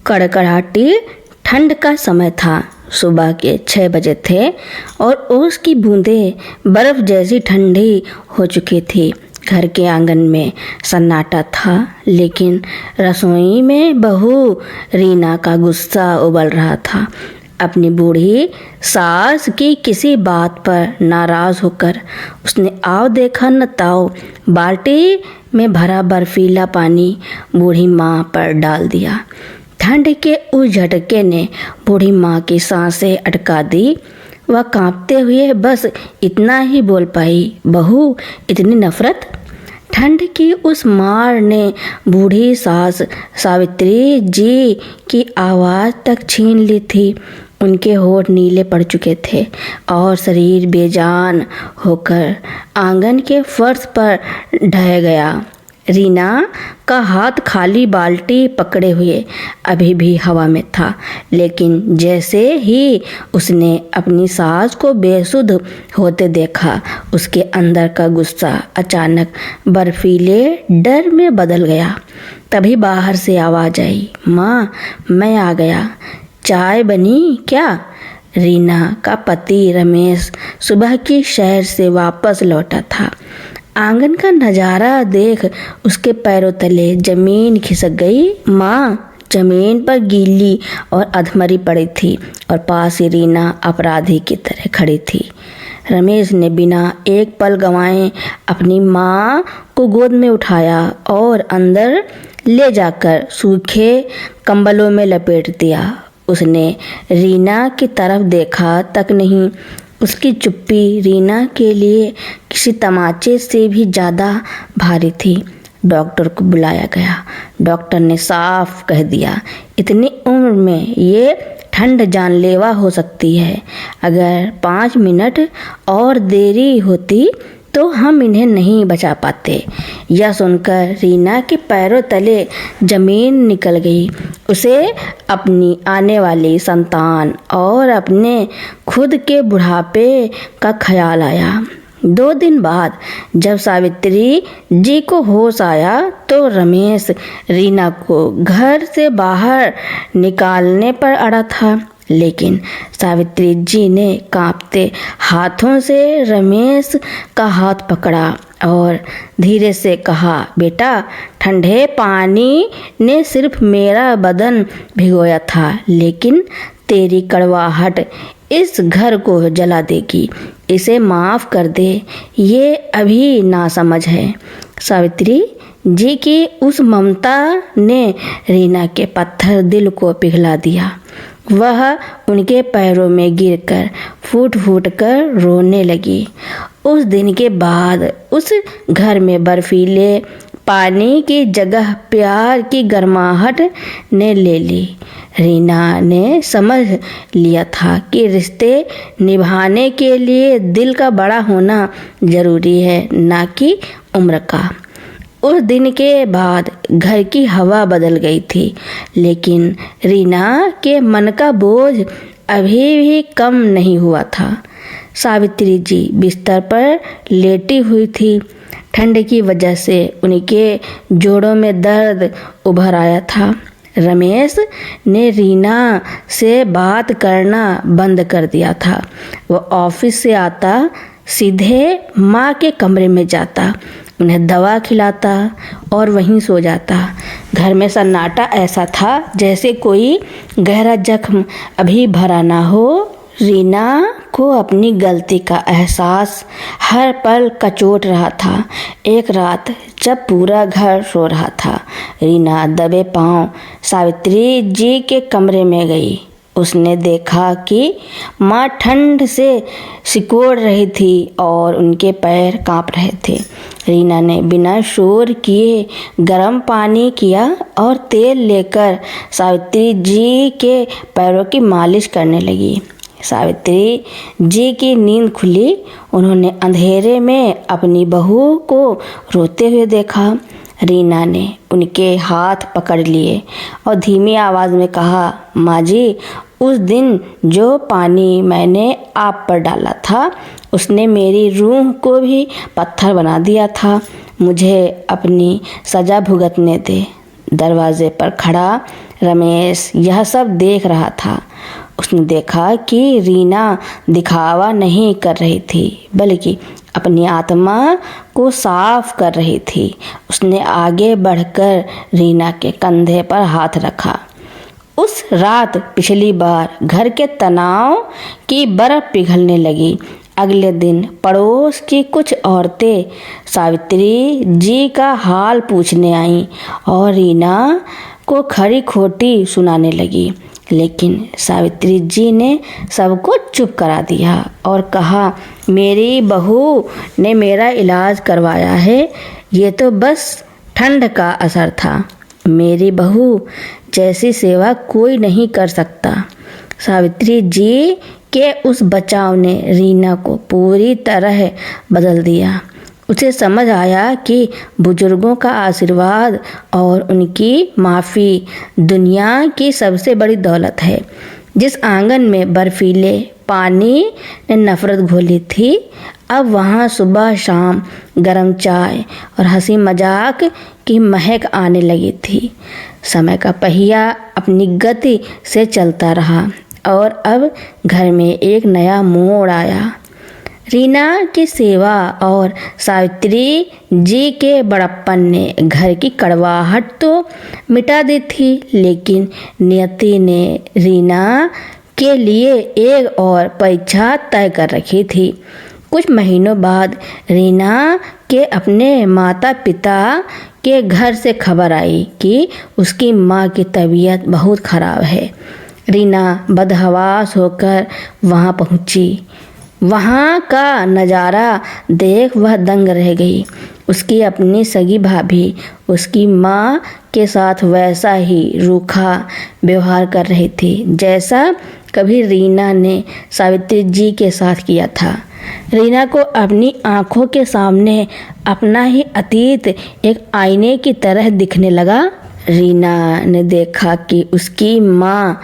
कड़कड़ाटी ठंड का समय था। सुबह के 6 बजे थे और ओस की बूंदें बर्फ जैसी ठंडी हो चुकी थी। घर के आंगन में सन्नाटा था, लेकिन रसोई में बहू रीना का गुस्सा उबल रहा था। अपनी बूढ़ी सास की किसी बात पर नाराज होकर उसने आओ देखा न ताओ बाल्टी में भरा बर्फीला पानी बूढ़ी माँ पर डाल दिया। ठंड के उस झटके ने बूढ़ी माँ की सांसें अटका दी। वह कांपते हुए बस इतना ही बोल पाई, बहू इतनी नफरत। ठंड की उस मार ने बूढ़ी सास सावित्री जी की आवाज़ तक छीन ली थी। उनके होठ नीले पड़ चुके थे और शरीर बेजान होकर आंगन के फर्श पर ढह गया। रीना का हाथ खाली बाल्टी पकड़े हुए अभी भी हवा में था, लेकिन जैसे ही उसने अपनी सास को बेसुध होते देखा, उसके अंदर का गुस्सा अचानक बर्फीले डर में बदल गया। तभी बाहर से आवाज़ आई, माँ मैं आ गया, चाय बनी क्या? रीना का पति रमेश सुबह की शहर से वापस लौटा था। आंगन का नज़ारा देख उसके पैरों तले जमीन खिसक गई। माँ जमीन पर गीली और अधमरी पड़ी थी और पास ही रीना अपराधी की तरह खड़ी थी। रमेश ने बिना एक पल गंवाए अपनी माँ को गोद में उठाया और अंदर ले जाकर सूखे कंबलों में लपेट दिया। उसने रीना की तरफ देखा तक नहीं। उसकी चुप्पी रीना के लिए किसी तमाचे से भी ज़्यादा भारी थी। डॉक्टर को बुलाया गया। डॉक्टर ने साफ कह दिया, इतनी उम्र में ये ठंड जानलेवा हो सकती है। अगर 5 मिनट और देरी होती तो हम इन्हें नहीं बचा पाते। यह सुनकर रीना के पैरों तले जमीन निकल गई। उसे अपनी आने वाली संतान और अपने खुद के बुढ़ापे का ख्याल आया। 2 दिन बाद जब सावित्री जी को होश आया तो रमेश रीना को घर से बाहर निकालने पर अड़ा था, लेकिन सावित्री जी ने कांपते हाथों से रमेश का हाथ पकड़ा और धीरे से कहा, बेटा ठंडे पानी ने सिर्फ मेरा बदन भिगोया था, लेकिन तेरी कड़वाहट इस घर को जला देगी। इसे माफ़ कर दे, ये अभी नासमझ है। सावित्री जी की उस ममता ने रीना के पत्थर दिल को पिघला दिया। वह उनके पैरों में गिरकर फूट फूट कर रोने लगी। उस दिन के बाद उस घर में बर्फीले पानी की जगह प्यार की गर्माहट ने ले ली। रीना ने समझ लिया था कि रिश्ते निभाने के लिए दिल का बड़ा होना ज़रूरी है, ना कि उम्र का। उस दिन के बाद घर की हवा बदल गई थी, लेकिन रीना के मन का बोझ अभी भी कम नहीं हुआ था। सावित्री जी बिस्तर पर लेटी हुई थी। ठंड की वजह से उनके जोड़ों में दर्द उभर आया था। रमेश ने रीना से बात करना बंद कर दिया था। वह ऑफिस से आता सीधे माँ के कमरे में जाता, उन्हें दवा खिलाता और वहीं सो जाता। घर में सन्नाटा ऐसा था जैसे कोई गहरा जख्म अभी भरा ना हो। रीना को अपनी गलती का एहसास हर पल कचोट रहा था। एक रात जब पूरा घर सो रहा था, रीना दबे पांव सावित्री जी के कमरे में गई। उसने देखा कि माँ ठंड से सिकोड़ रही थी और उनके पैर कांप रहे थे। रीना ने बिना शोर किए गर्म पानी किया और तेल लेकर सावित्री जी के पैरों की मालिश करने लगी। सावित्री जी की नींद खुली। उन्होंने अंधेरे में अपनी बहू को रोते हुए देखा। रीना ने उनके हाथ पकड़ लिए और धीमी आवाज़ में कहा, माँ जी, उस दिन जो पानी मैंने आप पर डाला था उसने मेरी रूह को भी पत्थर बना दिया था। मुझे अपनी सज़ा भुगतने दे। दरवाजे पर खड़ा रमेश यह सब देख रहा था। उसने देखा कि रीना दिखावा नहीं कर रही थी, बल्कि अपनी आत्मा को साफ कर रही थी। उसने आगे बढ़कर रीना के कंधे पर हाथ रखा। उस रात पिछली बार घर के तनाव की बर्फ पिघलने लगी। अगले दिन पड़ोस की कुछ औरतें सावित्री जी का हाल पूछने आईं और रीना को खरी खोटी सुनाने लगी। लेकिन सावित्री जी ने सबको चुप करा दिया और कहा, मेरी बहू ने मेरा इलाज करवाया है, ये तो बस ठंड का असर था। मेरी बहू जैसी सेवा कोई नहीं कर सकता। सावित्री जी के उस बचाव ने रीना को पूरी तरह बदल दिया। उसे समझ आया कि बुजुर्गों का आशीर्वाद और उनकी माफ़ी दुनिया की सबसे बड़ी दौलत है। जिस आंगन में बर्फीले पानी ने नफरत घोली थी, अब वहाँ सुबह शाम गरम चाय और हंसी मजाक की महक आने लगी थी। समय का पहिया अपनी गति से चलता रहा और अब घर में एक नया मोड़ आया। रीना की सेवा और सावित्री जी के बड़प्पन ने घर की कड़वाहट तो मिटा दी थी, लेकिन नियति ने रीना के लिए एक और परीक्षा तय कर रखी थी। कुछ महीनों बाद रीना के अपने माता पिता के घर से खबर आई कि उसकी माँ की तबीयत बहुत खराब है। रीना बदहवास होकर वहाँ पहुँची। वहाँ का नज़ारा देख वह दंग रह गई। उसकी अपनी सगी भाभी उसकी माँ के साथ वैसा ही रूखा व्यवहार कर रही थी जैसा कभी रीना ने सावित्री जी के साथ किया था। रीना को अपनी आंखों के सामने अपना ही अतीत एक आईने की तरह दिखने लगा। रीना ने देखा कि उसकी माँ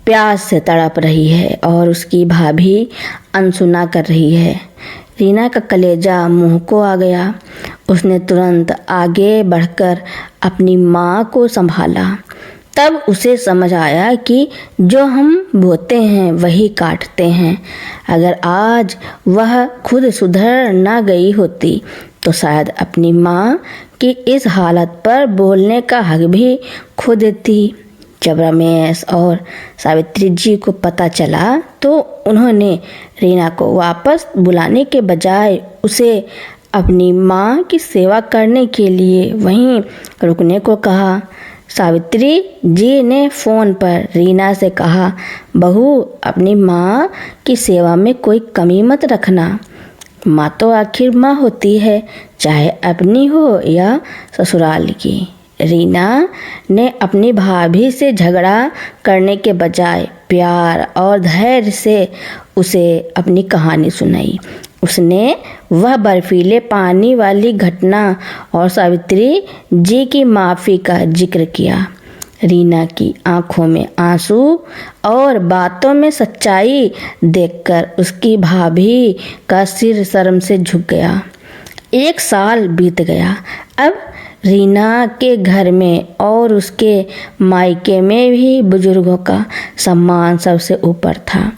प्यास से तड़प रही है और उसकी भाभी अनसुना कर रही है। रीना का कलेजा मुंह को आ गया। उसने तुरंत आगे बढ़कर अपनी माँ को संभाला। तब उसे समझ आया कि जो हम बोते हैं वही काटते हैं। अगर आज वह खुद सुधर ना गई होती तो शायद अपनी माँ की इस हालत पर बोलने का हक भी खो देती। जब रमेश और सावित्री जी को पता चला तो उन्होंने रीना को वापस बुलाने के बजाय उसे अपनी माँ की सेवा करने के लिए वहीं रुकने को कहा। सावित्री जी ने फ़ोन पर रीना से कहा, बहू अपनी माँ की सेवा में कोई कमी मत रखना। माँ तो आखिर माँ होती है, चाहे अपनी हो या ससुराल की। रीना ने अपनी भाभी से झगड़ा करने के बजाय प्यार और धैर्य से उसे अपनी कहानी सुनाई। उसने वह बर्फीले पानी वाली घटना और सावित्री जी की माफ़ी का जिक्र किया। रीना की आंखों में आंसू और बातों में सच्चाई देखकर उसकी भाभी का सिर शर्म से झुक गया। 1 साल बीत गया। अब रीना के घर में और उसके मायके में भी बुजुर्गों का सम्मान सबसे ऊपर था।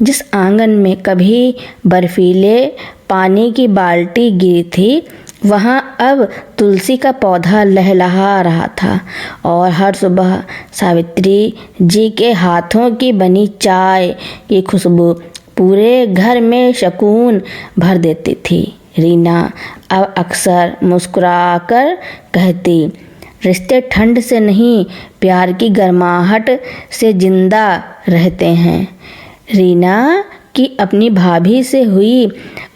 जिस आंगन में कभी बर्फीले पानी की बाल्टी गिरी थी, वहाँ अब तुलसी का पौधा लहलहा रहा था और हर सुबह सावित्री जी के हाथों की बनी चाय की खुशबू पूरे घर में सुकून भर देती थी। रीना अब अक्सर मुस्कुराकर कहती, रिश्ते ठंड से नहीं प्यार की गर्माहट से जिंदा रहते हैं। रीना की अपनी भाभी से हुई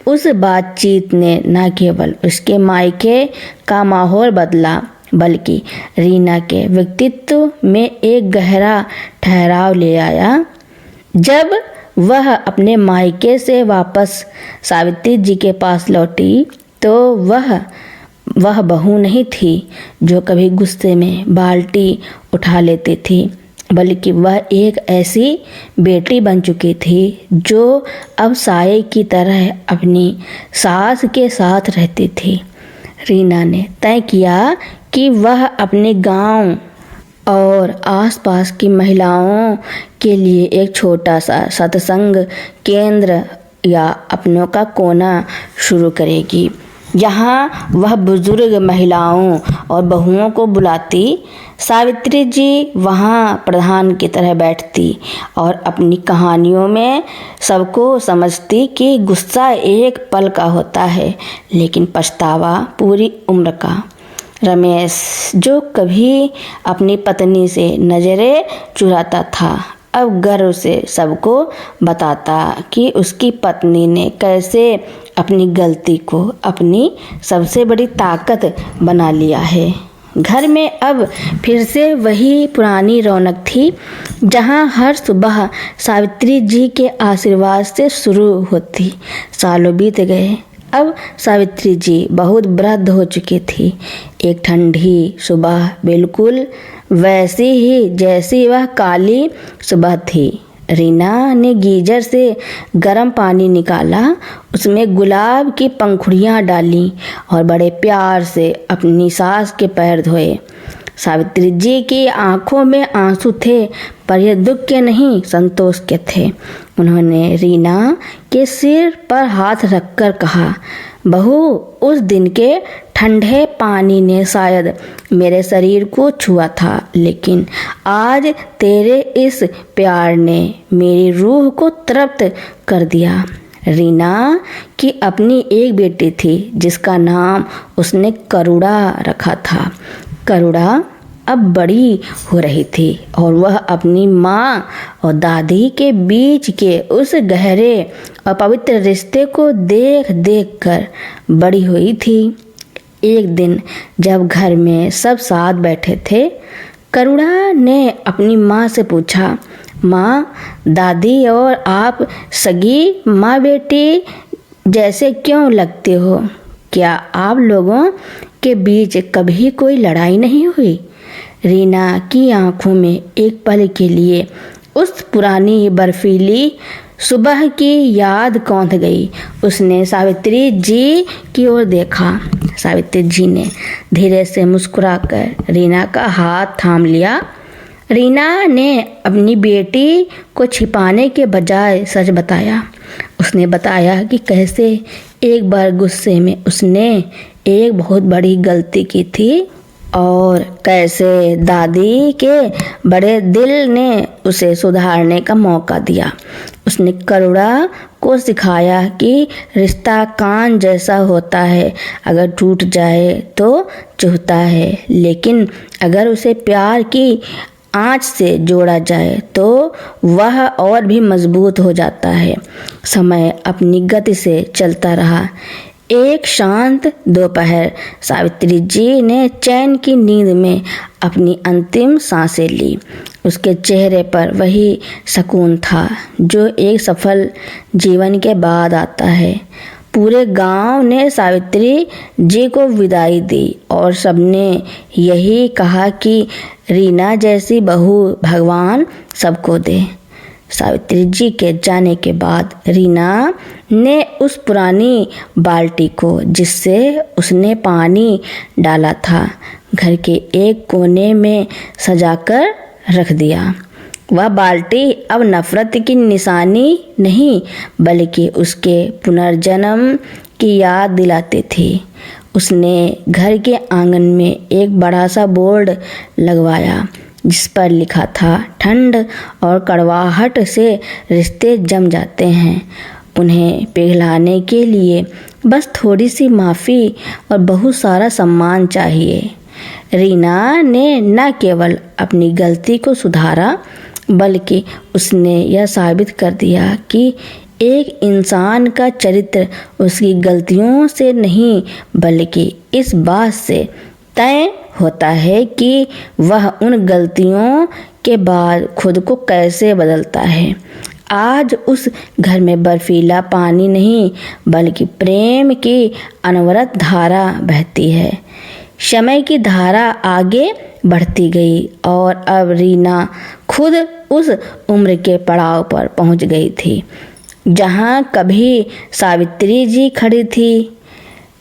उस बातचीत ने न केवल उसके मायके का माहौल बदला, बल्कि रीना के व्यक्तित्व में एक गहरा ठहराव ले आया। जब वह अपने मायके से वापस सावित्री जी के पास लौटी तो वह बहू नहीं थी जो कभी गुस्से में बाल्टी उठा लेती थी, बल्कि वह एक ऐसी बेटी बन चुकी थी जो अब साये की तरह अपनी सास के साथ रहती थी। रीना ने तय किया कि वह अपने गांव और आसपास की महिलाओं के लिए एक छोटा सा सत्संग केंद्र या अपनों का कोना शुरू करेगी। यहाँ वह बुजुर्ग महिलाओं और बहुओं को बुलाती। सावित्री जी वहाँ प्रधान की तरह बैठती और अपनी कहानियों में सबको समझती कि गुस्सा एक पल का होता है लेकिन पछतावा पूरी उम्र का। रमेश जो कभी अपनी पत्नी से नजरें चुराता था अब गर्व से सबको बताता कि उसकी पत्नी ने कैसे अपनी गलती को अपनी सबसे बड़ी ताकत बना लिया है। घर में अब फिर से वही पुरानी रौनक थी जहां हर सुबह सावित्री जी के आशीर्वाद से शुरू होती। सालों बीत गए। अब सावित्री जी बहुत वृद्ध हो चुकी थी। एक ठंडी सुबह बिल्कुल वैसी ही जैसी वह काली सुबह थी। रीना ने गीजर से गर्म पानी निकाला, उसमें गुलाब की पंखुड़ियाँ डाली और बड़े प्यार से अपनी सास के पैर धोए। सावित्री जी की आंखों में आंसू थे पर यह दुख के नहीं संतोष के थे। उन्होंने रीना के सिर पर हाथ रखकर कहा, बहू उस दिन के ठंडे पानी ने शायद मेरे शरीर को छुआ था लेकिन आज तेरे इस प्यार ने मेरी रूह को तृप्त कर दिया। रीना की अपनी एक बेटी थी जिसका नाम उसने करुणा रखा था। करुणा अब बड़ी हो रही थी और वह अपनी माँ और दादी के बीच के उस गहरे और पवित्र रिश्ते को देख देख कर बड़ी हुई थी। एक दिन जब घर में सब साथ बैठे थे, करुणा ने अपनी माँ से पूछा, माँ, दादी और आप सगी माँ बेटी जैसे क्यों लगते हो? क्या आप लोगों के बीच कभी कोई लड़ाई नहीं हुई? रीना की आंखों में एक पल के लिए उस पुरानी बर्फीली सुबह की याद कौंध गई। उसने सावित्री जी की ओर देखा। सावित्री जी ने धीरे से मुस्कुराकर रीना का हाथ थाम लिया। रीना ने अपनी बेटी को छिपाने के बजाय सच बताया। उसने बताया कि कैसे एक बार गुस्से में उसने एक बहुत बड़ी गलती की थी और कैसे दादी के बड़े दिल ने उसे सुधारने का मौका दिया। उसने करुणा को सिखाया कि रिश्ता कान जैसा होता है, अगर टूट जाए तो चुभता है लेकिन अगर उसे प्यार की आँच से जोड़ा जाए तो वह और भी मजबूत हो जाता है। समय अपनी गति से चलता रहा। एक शांत दोपहर सावित्री जी ने चैन की नींद में अपनी अंतिम सांसें ली। उसके चेहरे पर वही सुकून था जो एक सफल जीवन के बाद आता है। पूरे गांव ने सावित्री जी को विदाई दी और सबने यही कहा कि रीना जैसी बहू भगवान सबको दे। सावित्री जी के जाने के बाद रीना ने उस पुरानी बाल्टी को जिससे उसने पानी डाला था घर के एक कोने में सजाकर रख दिया। वह बाल्टी अब नफरत की निशानी नहीं बल्कि उसके पुनर्जन्म की याद दिलाती थी। उसने घर के आंगन में एक बड़ा सा बोर्ड लगवाया जिस पर लिखा था, ठंड और कड़वाहट से रिश्ते जम जाते हैं, उन्हें पिघलाने के लिए बस थोड़ी सी माफ़ी और बहुत सारा सम्मान चाहिए। रीना ने न केवल अपनी गलती को सुधारा बल्कि उसने यह साबित कर दिया कि एक इंसान का चरित्र उसकी गलतियों से नहीं बल्कि इस बात से तय होता है कि वह उन गलतियों के बाद खुद को कैसे बदलता है। आज उस घर में बर्फीला पानी नहीं बल्कि प्रेम की अनवरत धारा बहती है। समय की धारा आगे बढ़ती गई और अब रीना खुद उस उम्र के पड़ाव पर पहुंच गई थी जहां कभी सावित्री जी खड़ी थी।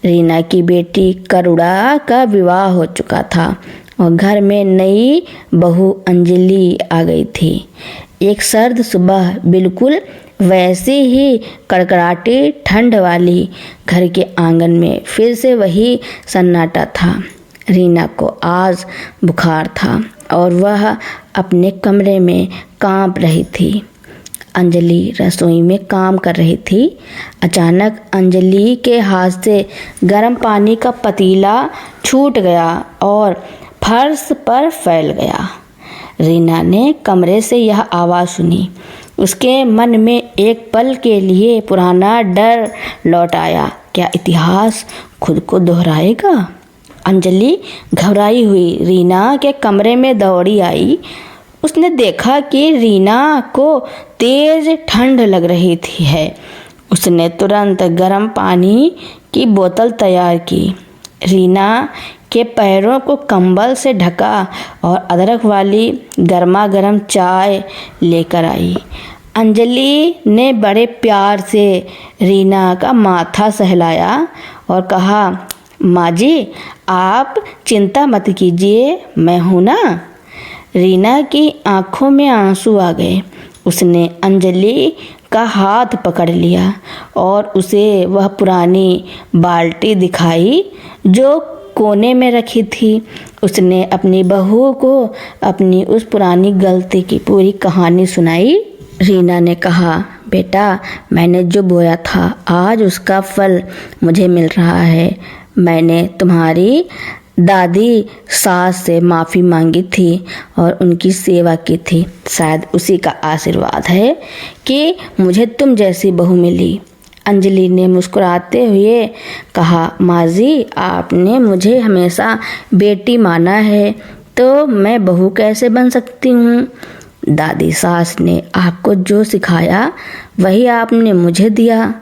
रीना की बेटी करुणा का विवाह हो चुका था और घर में नई बहू अंजलि आ गई थी। एक सर्द सुबह बिल्कुल वैसी ही कड़कड़ाटी ठंड वाली घर के आंगन में फिर से वही सन्नाटा था। रीना को आज बुखार था और वह अपने कमरे में कांप रही थी। अंजलि रसोई में काम कर रही थी। अचानक अंजलि के हाथ से गर्म पानी का पतीला छूट गया और फर्श पर फैल गया। रीना ने कमरे से यह आवाज़ सुनी। उसके मन में एक पल के लिए पुराना डर लौट आया। क्या इतिहास खुद को दोहराएगा? अंजलि घबराई हुई रीना के कमरे में दौड़ी आई। उसने देखा कि रीना को तेज ठंड लग रही है। उसने तुरंत गर्म पानी की बोतल तैयार की, रीना के पैरों को कंबल से ढका और अदरक वाली गर्मा गर्म चाय लेकर आई। अंजलि ने बड़े प्यार से रीना का माथा सहलाया और कहा, माँ जी आप चिंता मत कीजिए, मैं हूँ ना। रीना की आंखों में आंसू आ गए। उसने अंजलि का हाथ पकड़ लिया और उसे वह पुरानी बाल्टी दिखाई जो कोने में रखी थी। उसने अपनी बहू को अपनी उस पुरानी गलती की पूरी कहानी सुनाई। रीना ने कहा, बेटा मैंने जो बोया था आज उसका फल मुझे मिल रहा है। मैंने तुम्हारी दादी सास से माफ़ी मांगी थी और उनकी सेवा की थी। शायद उसी का आशीर्वाद है कि मुझे तुम जैसी बहू मिली। अंजलि ने मुस्कुराते हुए कहा, माँ जी आपने मुझे हमेशा बेटी माना है तो मैं बहू कैसे बन सकती हूँ? दादी सास ने आपको जो सिखाया वही आपने मुझे दिया।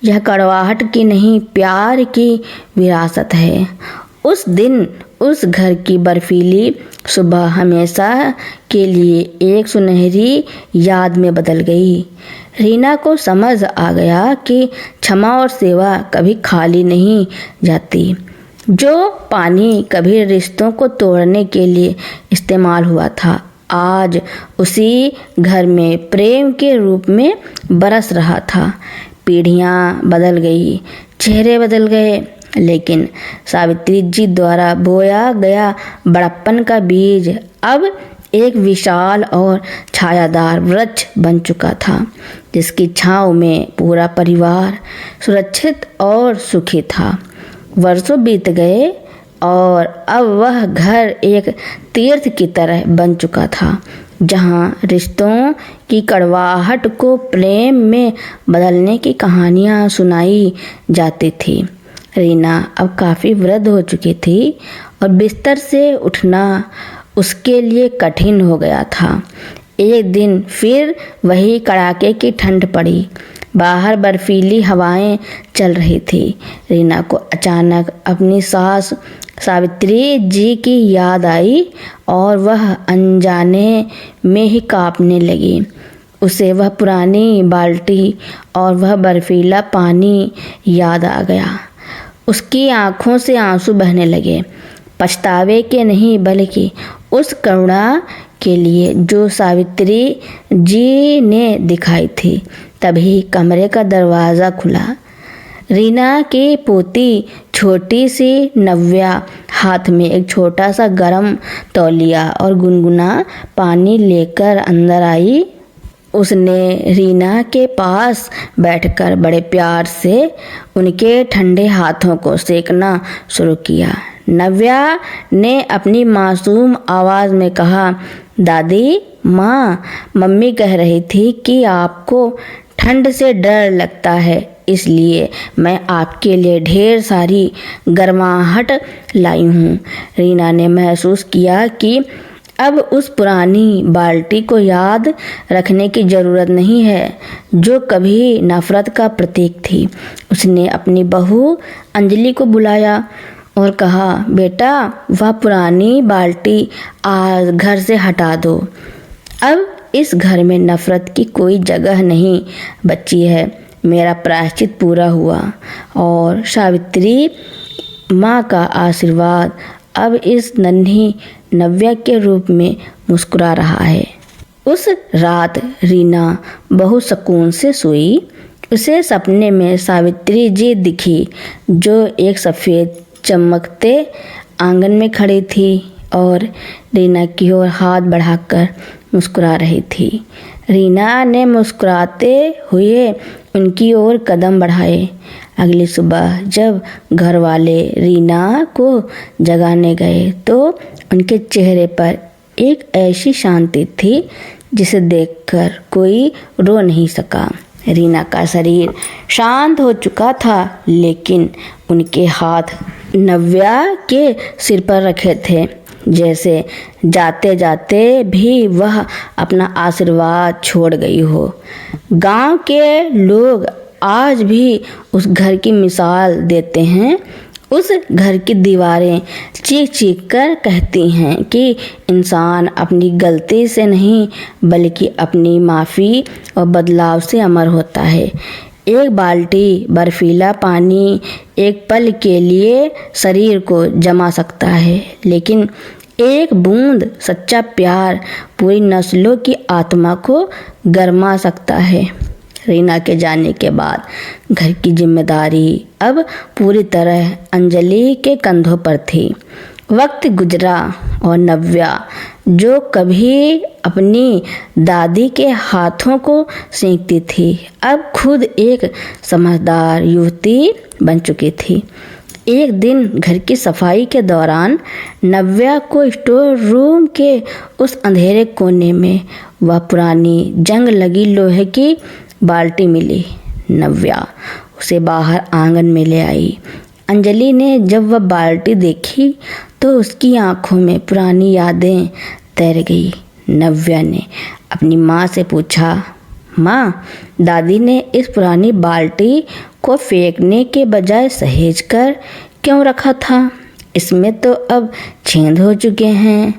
यह कड़वाहट की नहीं प्यार की विरासत है। उस दिन उस घर की बर्फीली सुबह हमेशा के लिए एक सुनहरी याद में बदल गई। रीना को समझ आ गया कि क्षमा और सेवा कभी खाली नहीं जाती। जो पानी कभी रिश्तों को तोड़ने के लिए इस्तेमाल हुआ था आज उसी घर में प्रेम के रूप में बरस रहा था। पीढ़ियाँ बदल गई, चेहरे बदल गए, लेकिन सावित्री जी द्वारा बोया गया बड़प्पन का बीज अब एक विशाल और छायादार वृक्ष बन चुका था, जिसकी छांव में पूरा परिवार सुरक्षित और सुखी था। वर्षों बीत गए और अब वह घर एक तीर्थ की तरह बन चुका था, जहाँ रिश्तों की कड़वाहट को प्रेम में बदलने की कहानियाँ सुनाई जाती थी। रीना अब काफ़ी वृद्ध हो चुकी थी और बिस्तर से उठना उसके लिए कठिन हो गया था। एक दिन फिर वही कड़ाके की ठंड पड़ी। बाहर बर्फीली हवाएं चल रही थी। रीना को अचानक अपनी सास सावित्री जी की याद आई और वह अनजाने में ही कांपने लगी। उसे वह पुरानी बाल्टी और वह बर्फीला पानी याद आ गया। उसकी आंखों से आंसू बहने लगे, पछतावे के नहीं बल्कि उस करुणा के लिए जो सावित्री जी ने दिखाई थी। तभी कमरे का दरवाज़ा खुला। रीना की पोती छोटी सी नव्या हाथ में एक छोटा सा गरम तौलिया और गुनगुना पानी लेकर अंदर आई। उसने रीना के पास बैठकर बड़े प्यार से उनके ठंडे हाथों को सेकना शुरू किया। नव्या ने अपनी मासूम आवाज़ में कहा, दादी माँ, मम्मी कह रही थी कि आपको ठंड से डर लगता है, इसलिए मैं आपके लिए ढेर सारी गर्माहट लाई हूँ। रीना ने महसूस किया कि अब उस पुरानी बाल्टी को याद रखने की ज़रूरत नहीं है जो कभी नफ़रत का प्रतीक थी। उसने अपनी बहू अंजलि को बुलाया और कहा, बेटा वह पुरानी बाल्टी आज घर से हटा दो। अब इस घर में नफ़रत की कोई जगह नहीं बची है। मेरा प्रायश्चित पूरा हुआ और सावित्री माँ का आशीर्वाद अब इस नन्ही नव्या के रूप में मुस्कुरा रहा है। उस रात रीना बहुत सुकून से सोई। उसे सपने में सावित्री जी दिखी, जो एक सफ़ेद चमकते आंगन में खड़ी थी और रीना की ओर हाथ बढ़ाकर मुस्कुरा रही थी। रीना ने मुस्कुराते हुए उनकी ओर कदम बढ़ाए। अगली सुबह जब घर वाले रीना को जगाने गए तो उनके चेहरे पर एक ऐसी शांति थी जिसे देखकर कोई रो नहीं सका। रीना का शरीर शांत हो चुका था, लेकिन उनके हाथ नव्या के सिर पर रखे थे, जैसे जाते जाते भी वह अपना आशीर्वाद छोड़ गई हो। गांव के लोग आज भी उस घर की मिसाल देते हैं। उस घर की दीवारें चीख चीख कर कहती हैं कि इंसान अपनी गलती से नहीं बल्कि अपनी माफ़ी और बदलाव से अमर होता है। एक बाल्टी बर्फीला पानी एक पल के लिए शरीर को जमा सकता है, लेकिन एक बूंद सच्चा प्यार पूरी नस्लों की आत्मा को गरमा सकता है। रीना के जाने के बाद घर की जिम्मेदारी अब पूरी तरह अंजलि के कंधों पर थी। वक्त गुजरा और नव्या, जो कभी अपनी दादी के हाथों को सेंकती थी, अब खुद एक समझदार युवती बन चुकी थी। एक दिन घर की सफाई के दौरान नव्या को स्टोर रूम के उस अंधेरे कोने में वह पुरानी जंग लगी लोहे की बाल्टी मिली। नव्या उसे बाहर आंगन में ले आई। अंजलि ने जब वह बाल्टी देखी तो उसकी आंखों में पुरानी यादें तैर गई। नव्या ने अपनी माँ से पूछा, माँ, दादी ने इस पुरानी बाल्टी को फेंकने के बजाय सहेज कर क्यों रखा था? इसमें तो अब छेद हो चुके हैं।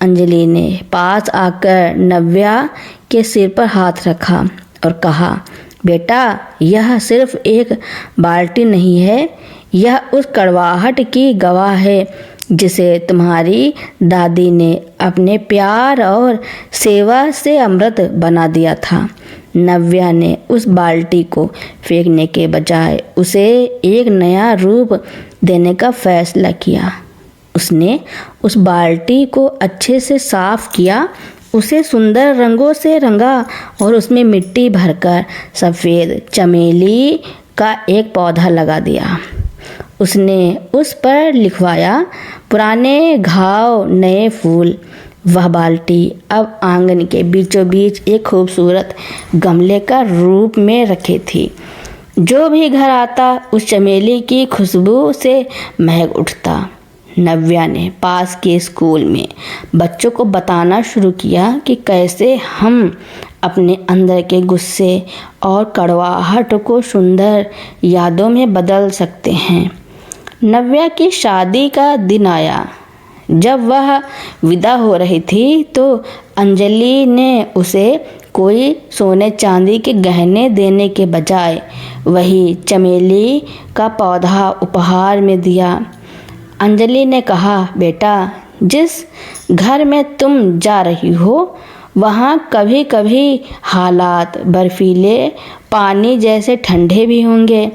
अंजलि ने पास आकर नव्या के सिर पर हाथ रखा और कहा, बेटा, यह सिर्फ एक बाल्टी नहीं है, यह उस कड़वाहट की गवाह है जिसे तुम्हारी दादी ने अपने प्यार और सेवा से अमृत बना दिया था। नव्या ने उस बाल्टी को फेंकने के बजाय उसे एक नया रूप देने का फैसला किया। उसने उस बाल्टी को अच्छे से साफ किया, उसे सुंदर रंगों से रंगा और उसमें मिट्टी भरकर सफ़ेद चमेली का एक पौधा लगा दिया। उसने उस पर लिखवाया, पुराने घाव नए फूल। वह बाल्टी अब आंगन के बीचों बीच एक खूबसूरत गमले का रूप में रखी थी। जो भी घर आता उस चमेली की खुशबू से महक उठता। नव्या ने पास के स्कूल में बच्चों को बताना शुरू किया कि कैसे हम अपने अंदर के गुस्से और कड़वाहट को सुंदर यादों में बदल सकते हैं। नव्या की शादी का दिन आया। जब वह विदा हो रही थी तो अंजलि ने उसे कोई सोने चांदी के गहने देने के बजाय वही चमेली का पौधा उपहार में दिया। अंजलि ने कहा, बेटा, जिस घर में तुम जा रही हो वहाँ कभी कभी हालात बर्फीले पानी जैसे ठंडे भी होंगे।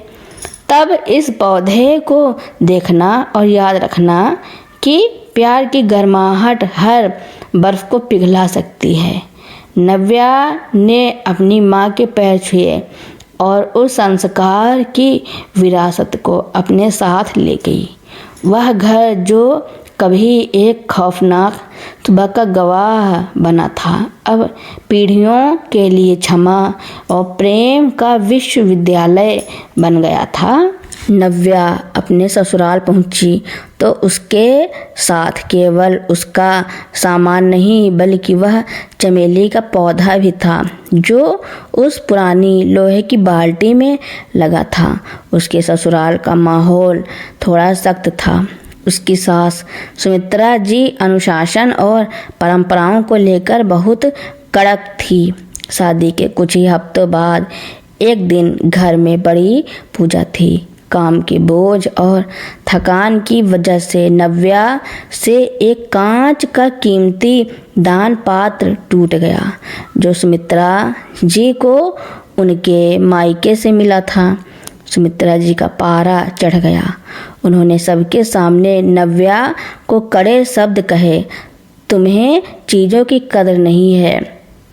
तब इस पौधे को देखना और याद रखना कि प्यार की गर्माहट हर बर्फ को पिघला सकती है। नव्या ने अपनी माँ के पैर छुए और उस संस्कार की विरासत को अपने साथ ले गई। वह घर जो कभी एक खौफनाक सुबह का गवाह बना था, अब पीढ़ियों के लिए क्षमा और प्रेम का विश्वविद्यालय बन गया था। नव्या अपने ससुराल पहुंची तो उसके साथ केवल उसका सामान नहीं बल्कि वह चमेली का पौधा भी था जो उस पुरानी लोहे की बाल्टी में लगा था। उसके ससुराल का माहौल थोड़ा सख्त था। उसकी सास सुमित्रा जी अनुशासन और परंपराओं को लेकर बहुत कड़क थी। शादी के कुछ ही हफ्तों बाद एक दिन घर में बड़ी पूजा थी। काम के बोझ और थकान की वजह से नव्या से एक कांच का कीमती दान पात्र टूट गया, जो सुमित्रा जी को उनके मायके से मिला था। सुमित्रा जी का पारा चढ़ गया। उन्होंने सबके सामने नव्या को कड़े शब्द कहे, तुम्हें चीज़ों की कदर नहीं है,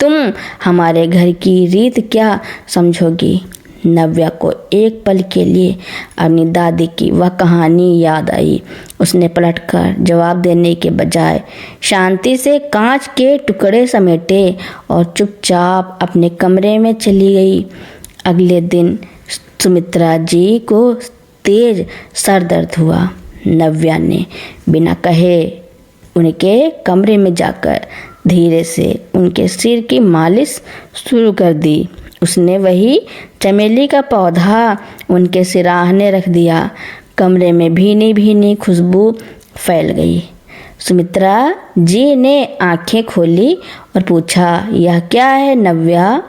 तुम हमारे घर की रीत क्या समझोगी। नव्या को एक पल के लिए अपनी दादी की वह कहानी याद आई। उसने पलटकर जवाब देने के बजाय शांति से कांच के टुकड़े समेटे और चुपचाप अपने कमरे में चली गई। अगले दिन सुमित्रा जी को तेज सर दर्द हुआ। नव्या ने बिना कहे उनके कमरे में जाकर धीरे से उनके सिर की मालिश शुरू कर दी। उसने वही चमेली का पौधा उनके सिराहने रख दिया। कमरे में भीनी भीनी खुशबू फैल गई। सुमित्रा जी ने आंखें खोली और पूछा, यह क्या है नव्या?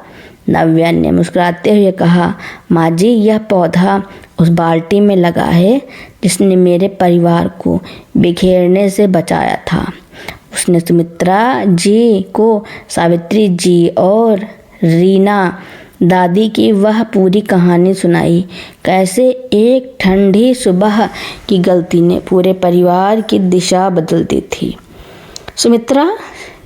नव्या ने मुस्कुराते हुए कहा, माँ जी, यह पौधा उस बाल्टी में लगा है जिसने मेरे परिवार को बिखेरने से बचाया था। उसने सुमित्रा जी को सावित्री जी और रीना दादी की वह पूरी कहानी सुनाई। कैसे एक ठंडी सुबह की गलती ने पूरे परिवार की दिशा बदल दी थी। सुमित्रा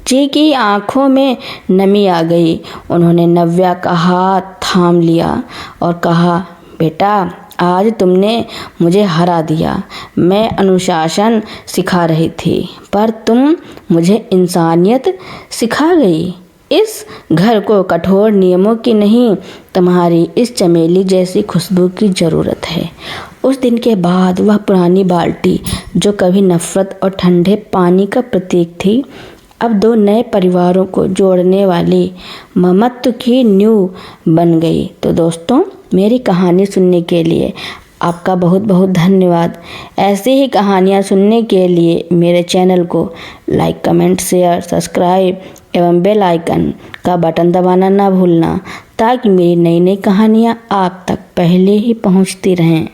जी की आंखों में नमी आ गई। उन्होंने नव्या का हाथ थाम लिया और कहा, बेटा, आज तुमने मुझे हरा दिया। मैं अनुशासन सिखा रही थी, पर तुम मुझे इंसानियत सिखा गई। इस घर को कठोर नियमों की नहीं, तुम्हारी इस चमेली जैसी खुशबू की ज़रूरत है। उस दिन के बाद वह पुरानी बाल्टी, जो कभी नफरत और ठंडे पानी का प्रतीक थी, अब दो नए परिवारों को जोड़ने वाली ममत्व की नींव बन गई। तो दोस्तों, मेरी कहानी सुनने के लिए आपका बहुत बहुत धन्यवाद। ऐसी ही कहानियाँ सुनने के लिए मेरे चैनल को लाइक, कमेंट, शेयर, सब्सक्राइब एवं बेल आइकन का बटन दबाना ना भूलना, ताकि मेरी नई नई कहानियाँ आप तक पहले ही पहुँचती रहें।